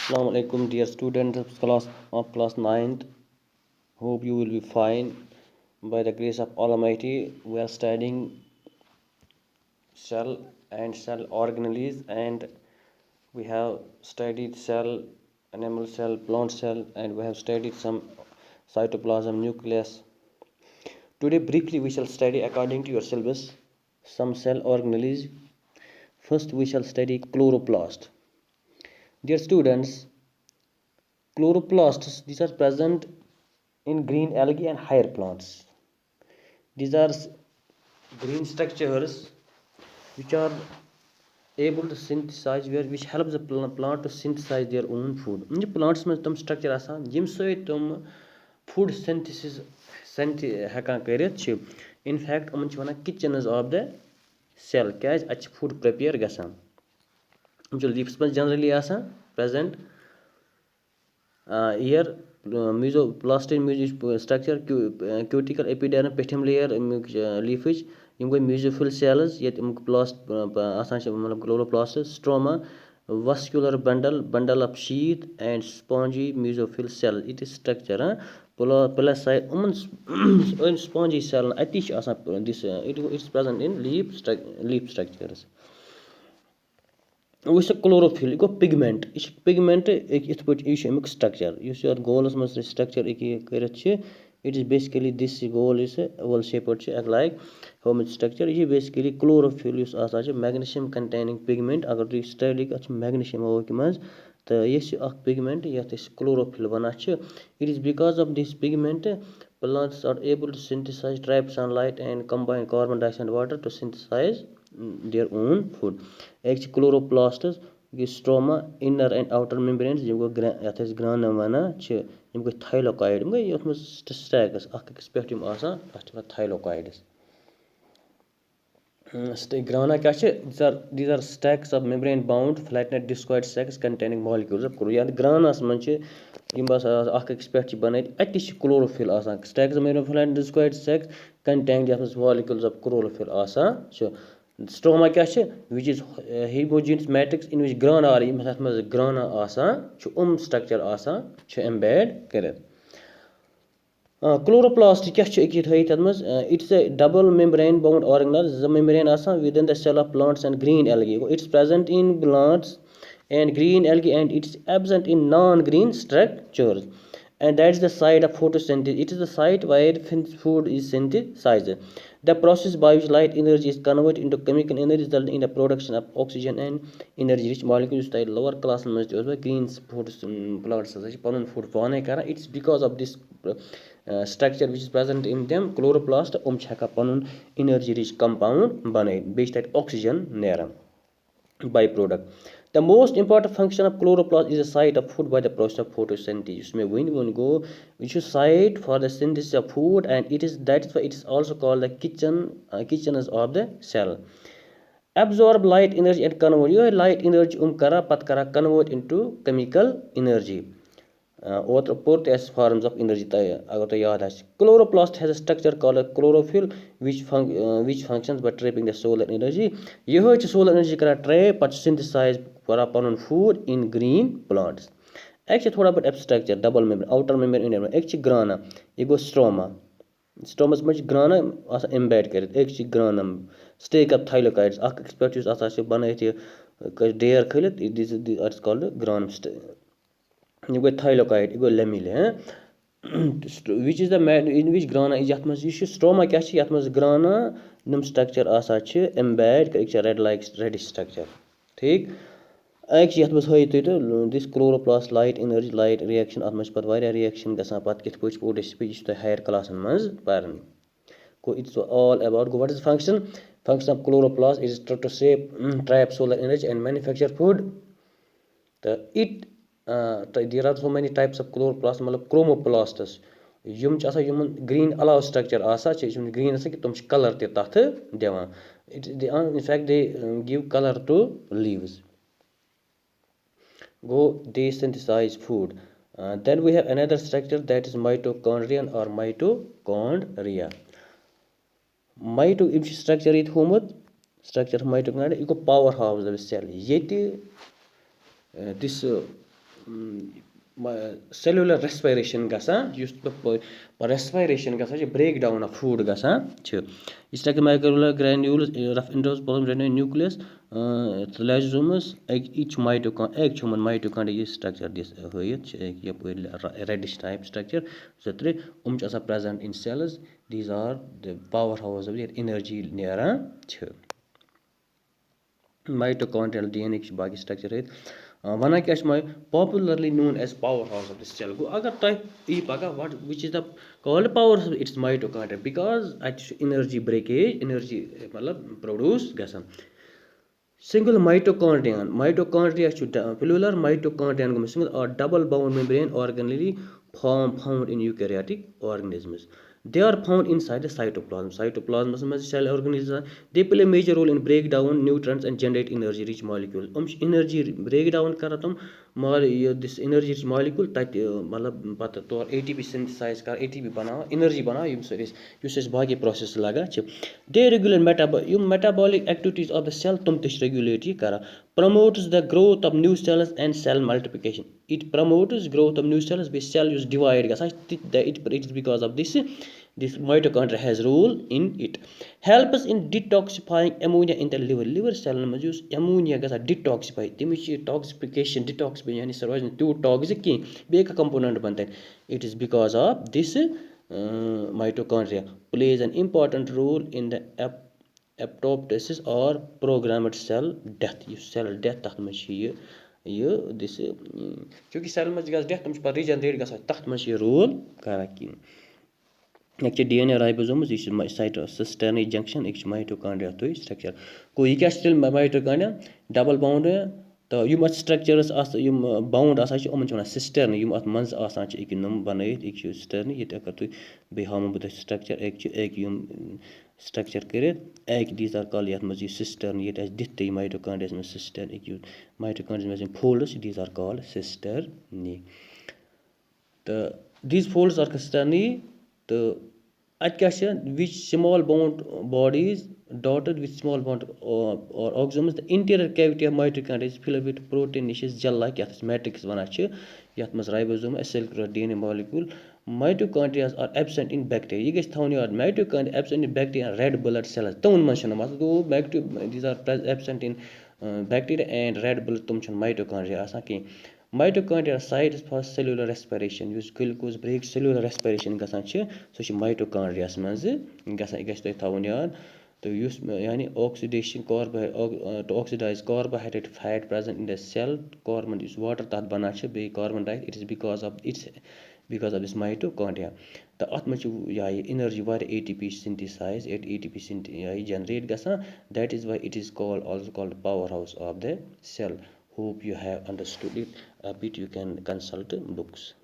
Assalamu alaikum, dear students of class 9th. Hope you will be fine. By the grace of Almighty, we are studying cell and cell organelles, and we have studied cell, animal cell, plant cell, and we have studied some cytoplasm, nucleus. Today, briefly, we shall study according to your syllabus some cell organelles. First, we shall study chloroplast. Dear students, chloroplasts, these are present in green algae and higher plants. These are green structures which are able to synthesize, which helps the plant to synthesize their own food. In the plants में तम structure आसान gym से तुम food synthesis हेकान करित छ. In fact, उमन छ वनान kitchens of the cell. क्या अच्छ food prepare गसान. उम छ leaves में generally आसान present. Here mesoplastic structure cuticle epidermis पेठिम layer leafage यम गई mesophyll cells ये plast आसान छ मतलब chloroplast stroma vascular bundle of sheath and spongy mesophyll cell it is structure plus side spongy cell ati छ आसान this it is present in leaf structures. What's a chlorophyll? It is pigment. This pigment is a structure. You see, goal is structure. It is basically this goal is oval shaped like home structure. It is basically chlorophyll. Is magnesium containing pigment. Agar you study magnesium yes, pigment. Yes, is chlorophyll. It is because of this pigment plants are able to synthesize trap sunlight and combine carbon dioxide and water to synthesize their own food. Actually, chloroplasts, stroma, inner and outer membranes, यह grana vana ch, यह thylakoid, यह stacks, spectrum asa, thylakoids. Grana these are stacks of membrane bound flattened discoid sacs containing molecules of chlorine. Granas manche imbas spectrum banait atish chlorophyll asa. Stacks of membrane flattened discoid sacs containing molecules of chlorophyll asa. Stroma which is homogeneous matrix in which grana are grana asa structure asa embed karit. Chloroplast it is a double membrane bound organelle. The membrane asa within the cell of plants and green algae. It's present in plants and green algae and it's absent in non-green structures. And that's the site of photosynthesis. It is the site where food is synthesized. The process by which light energy is converted into chemical energy resulting in the production of oxygen and energy rich molecules that lower class green plants it's because of this structure which is present in them chloroplast energy rich compound based that oxygen byproduct. The most important function of chloroplast is the site of food by the process of photosynthesis. Which is site for the synthesis of food, and that is why it is also called the kitchens of the cell. Absorb light energy and convert your light energy convert into chemical energy. As forms of energy. Chloroplast has a structure called a chlorophyll which functions by trapping the solar energy. This solar energy trap but synthesize for food in green plants. Actually, thoda bit structure double membrane, outer membrane, inner membrane. Actually, grana, ये गो stroma. Stomach much grana आसा embed करित. Actually, grana stake up thylakoids. Ak species आसा से बनाए थे dare खिलत. This is called granum. You go thylakoid, you go lamella, which is the man in which grana is stroma yatmas grana num structure asache embed red like reddish structure. Take actually this chloroplast light energy light reaction atmas pat varia reaction gasan pat kit puch put speech to higher class mans parn. It's all about what is the function? Function of chloroplast is to shape trap solar energy and manufacture food. There are so many types of chloroplast, chromoplasts. Green allow structure green color in fact they give color to leaves. They synthesize food. Then we have another structure that is mitochondrion or mitochondria. Structure is structure of mitochondria. Powerhouse of the cell. This cellular respiration gژھان یُس respiration gژھان چھِ break down of food gژھان چھِ یہِ چھِ microvillar granules rough endosperm nucleus lysosomes each mitochondria ایک چھُ یِمن mitochondria یہِ structure دِس ہٲیِتھ چھِ یَپٲرۍ reddish type structure زٕ ترٛےٚ چھِ آسان present in cells these are the power house ییٚتہِ energy نیران چھِ mitochondrial DNA چھِ باقٕے structure ہٲیِتھ وَنان کیٛاہ چھِ popularly known as power house of the cell گوٚو اگر تۄہہِ یی پَگاہ what which is the called power house its mitochondria because اَتہِ چھُ energy breakage energy مطلب produce گژھان single mitochondria چھُ plural mitochondria گوٚمُت single or double bound membrane organelle found in eukaryotic organisms they are found inside the cytoplasm منٛز cell organisms they play a major role in break down nutrients and generate energy rich molecules چھِ energy break down کران تِم this energy rich molecule تَتہِ مطلب پَتہٕ تورٕ ATP synthesize کران ATP بَناوان energy بَناوان ییٚمہِ سۭتۍ یُس أسۍ باقٕے process لگان چھِ they regulate یِم metabolic activities of the cell تِم تہِ چھِ regulate یہِ کران promotes the growth of new cells and cell multiplication it promotes growth of new cells بیٚیہِ cell یُس divide گژھان it is because of this mitochondria has role in it helps in detoxifying ammonia in the liver cell منٛز یُس ammonia گژھان detoxify تٔمِچ چھِ detoxification یعنی سۄ روزِ نہٕ تیوٗت toxic کینٛہہ بیٚیہِ کانٛہہ component بَنہِ تَتہِ it is because of this mitochondria plays an important role in the apoptosis or programmed cell death یُس cell death تَتھ منٛز چھِ یہِ this چوٗنٛکہِ cell منٛز چھِ گژھان death تِم چھِ پَتہٕ regenerate گژھان تَتھ منٛز چھِ یہِ role کران کینٛہہ اَکہِ چھِ DNA ribosomes یہِ چھِ cytosine junction أکۍ چھِ mitochondria structure گوٚو یہِ کیٛاہ چھِ تیٚلہِ mitochondria double bound تہٕ یِم اَتھ structures آسان یِم bound آسان چھِ یِمَن چھِ وَنان cistern یِم اَتھ منٛز آسان چھِ أکیاہ یِم بَنٲیِتھ أکۍ چھِ cistern ییٚتہِ اگر تُہۍ بیٚیہِ ہاوَو بہٕ تۄہہِ structure أکۍ یِم structure کٔرِتھ these are called یَتھ منٛز یہِ cistern ییٚتہِ آسہِ دِتھ تہِ یہِ mitochondria منٛز cistern أکۍ mitochondria منٛز یِم folds these are called cisternae تہٕ these folds are cisternae تہٕ اَتہِ کیٛاہ چھِ which small bound bodies dotted with small bound or oxygens the interior cavity of mitochondria is filled with proteinaceous gel like یَتھ أسۍ matrix وَنان چھِ یَتھ منٛز ribosome cellular DNA molecule mitochondria are absent in bacteria یہِ گژھِ تھاوُن یاد mitochondria absent in bacteria and red blood cells تِمَن منٛز چھِنہٕ مطلب گوٚو these are absent in bacteria and red blood تِم چھِنہٕ mitochondria آسان کینٛہہ mitochondria sites for cellular respiration یُس glucose break cellular respiration گژھان چھِ سُہ چھِ mitochondria یَس منٛز گژھان یہِ گژھِ تۄہہِ تھاوُن یاد تہٕ یُس یعنی oxidation to oxidize carbohydrate fat present in the cell carbon یُس water تَتھ بَنان چھِ بیٚیہِ carbon dioxide it is because of this mitochondria تہٕ اَتھ منٛز چھِ یہِ energy واریاہ ATP synthesize ATP generate گژھان that is why it is also called power house of the cell hope you have understood it a bit you can consult books